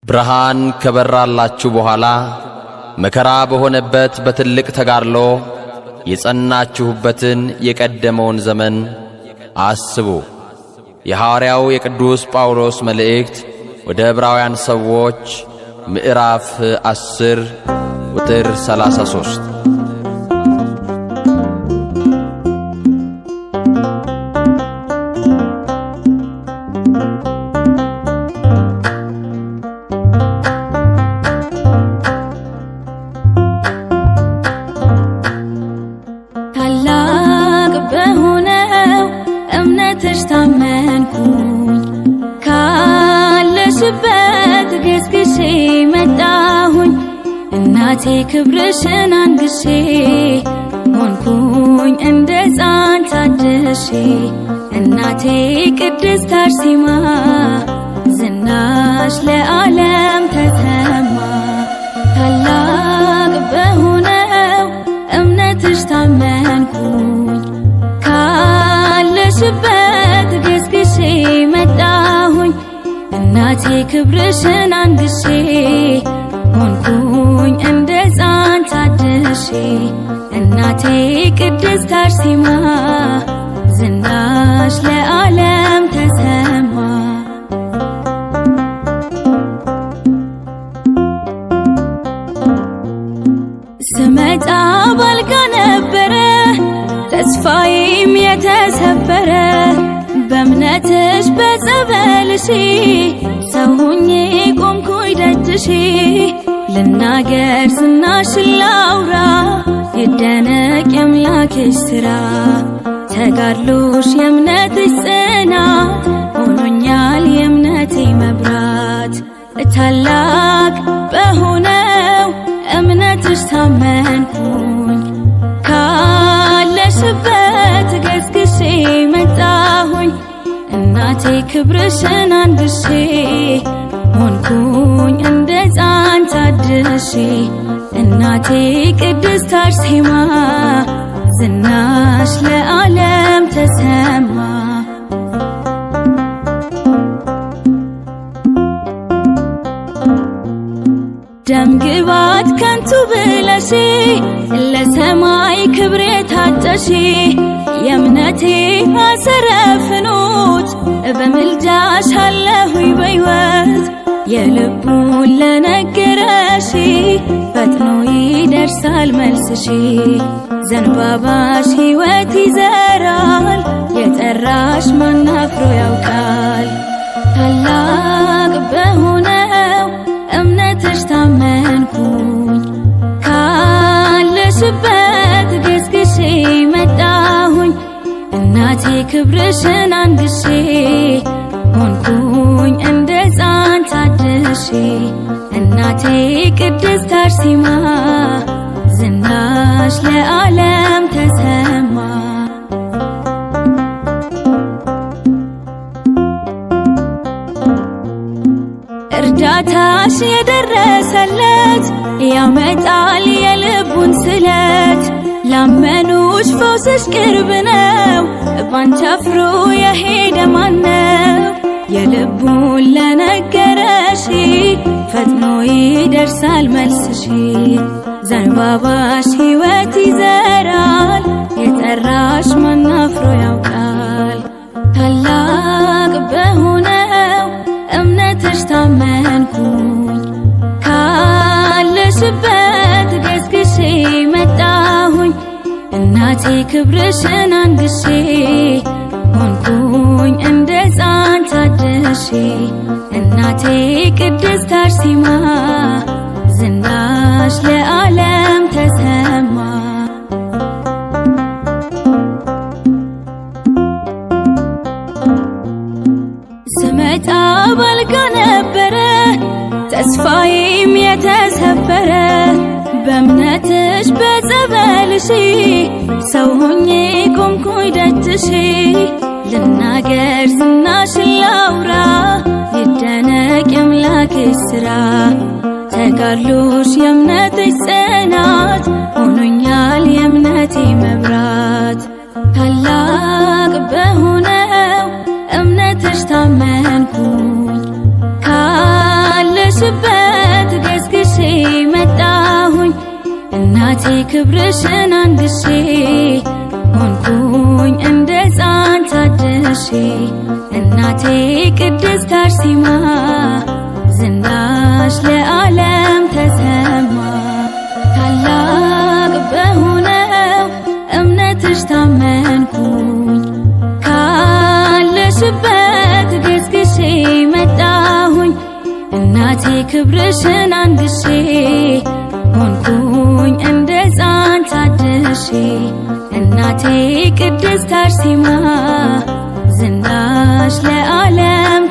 ብርሃን ከበራላችሁ በኋላ መከራ በሆነበት በትልቅ ተጋድሎ የጸናችሁበትን የቀደመውን ዘመን አስቡ። የሐዋርያው የቅዱስ ጳውሎስ መልእክት ወደ ዕብራውያን ሰዎች ምዕራፍ 10 ቁጥር 33። እናቴ ክብርሽን አንግሼ ሆንኩኝ እንደ ሕፃን ታድሼ እናቴ ቅድስት አርሴማ ዝናሽ ለዓለም ተሰማ። ታላቅ በሆነው እምነትሽ ታመንኩኝ ካለሽበት ገስግሼ መጣሁኝ እናቴ ክብርሽን አንግሼ ሆንኩኝ እንደ ሕፃን ታድሼ እናቴ ቅድስት አርሴማ ዝናሽ ለዓለም ተሰማ። ስመጣ ባልጋ ነበረ ተስፋዬም የተሰበረ በእምነትሽ በጸበልሽ ሰው ሆኜ ቆምኩኝ ደጅሽ ልናገር ዝናሽን ላውራ ይደነቅ የአምላክሽ ሥራ ተጋድሎሽ የእምነትሽ ጽናት ሆኖኛል የእምነቴ መብራት ታላቅ በሆነው እምነትሽ ታመንኩኝ ካለሽበት ገስግሼ መጣሁኝ እናቴ ክብርሽን አንግሼ ሆንኩኝ እንደ ሕፃን ታድሼ እናቴ ቅድስት አርሴማ ዝናሽ ለዓለም ተሰማ። ደም ግባት ከንቱ ብለሽ ለሰማይ ክብር የታጨሽ የእምነቴ አሰረ ፍኖት በምልጃሽ አለሁኝ በሕይወት የልቡን ለነገረሽ ፈጥኖ ይደርሳል መልስሽ ዘንባባሽ ሕይወት ይዘራል የጠራሽ ማን አፍሮ ያውቃል። ታላቅ በሆነው እምነትሽ ታመንኩኝ ካለሽበት ገስግሼ መጣሁኝ እናቴ ክብርሽን አንግሼ ሆንኩኝ እንደ ሕፃን ታድሼ እናቴ ቅድስት አርሴማ ዝናሽ ለዓለም ተሰማ። እርዳታሽ የደረሰለት ያመጣል የልቡን ስለት ላመኑሽ ፈውስሽ ቅርብ ነው ባንቺ አፍሮ የሄደ ማነው? የልቡን ለነገረሽ ፈጥኖ ይደርሳል መልስሽ ዘንባባሽ ሕይወት ይዘራል የጠራሽ ማን አፍሮ ያውቃል። ታላቅ በሆነው እምነትሽ ታመንኩኝ ካለሽበት ገስግሼ መጣሁኝ እናቴ ክብርሽን አንግሼ ሆንኩኝ እንደ ሕፃን ታድሼ እናቴ ቅድስት አርሴማ ዝናሽ ለዓለም ተሰማ። ስመጣ ባልጋ ነበረ ተስፋዬም የተሰበረ በእምነትሽ በጸበልሽ ሰው ሆኜ ቆምኩኝ ደጅሽ ልናገር ዝናሽን ላውራ ይደነቅ የአምላክሽ ሥራ ተጋድሎሽ የእምነትሽ ጽናት ሆኖኛል የእምነቴ መብራት ታላቅ በሆነው እምነትሽ ታመንኩኝ ካለሽ ካለሽበት ገስግሼ መጣሁኝ እናቴ ክብርሽን አንግሼ ሆንኩኝ እንደ ሕፃን ታድሼ እናቴ ቅድስት አርሴማ ዝናሽ ለዓለም ተሰማ ታላቅ በሆነው እምነትሽ ታመንኩኝ ካለሽበት ገስግሼ መጣሁኝ እናቴ ክብርሽን አንግሼ ሆንኩኝ እንደ ሕፃን ታድሼ እናቴ ቅድስት አርሴማ ዝናሽ ለዓለም